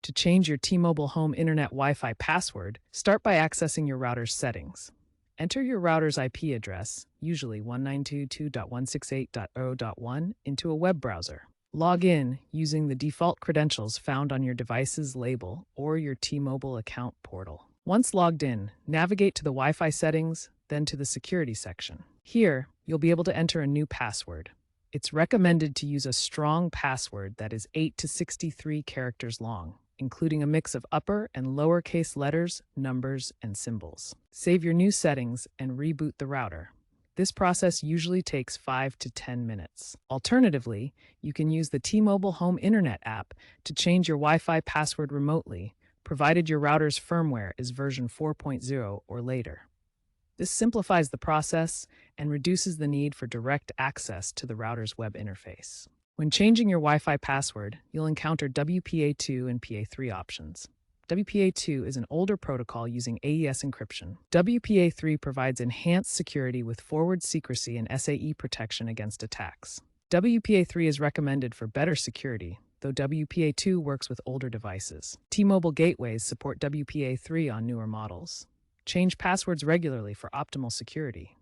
To change your T-Mobile home internet Wi-Fi password, start by accessing your router's settings. Enter your router's IP address, usually 192.168.0.1, into a web browser. Log in using the default credentials found on your device's label or your T-Mobile account portal. Once logged in, navigate to the Wi-Fi settings, then to the security section. Here, you'll be able to enter a new password. It's recommended to use a strong password that is 8 to 63 characters long, including a mix of upper and lowercase letters, numbers, and symbols. Save your new settings and reboot the router. This process usually takes 5 to 10 minutes. Alternatively, you can use the T-Mobile Home Internet app to change your Wi-Fi password remotely, provided your router's firmware is version 4.0 or later. This simplifies the process and reduces the need for direct access to the router's web interface. When changing your Wi-Fi password, you'll encounter WPA2 and WPA3 options. WPA2 is an older protocol using AES encryption. WPA3 provides enhanced security with forward secrecy and SAE protection against attacks. WPA3 is recommended for better security, though WPA2 works with older devices. T-Mobile gateways support WPA3 on newer models. Change passwords regularly for optimal security.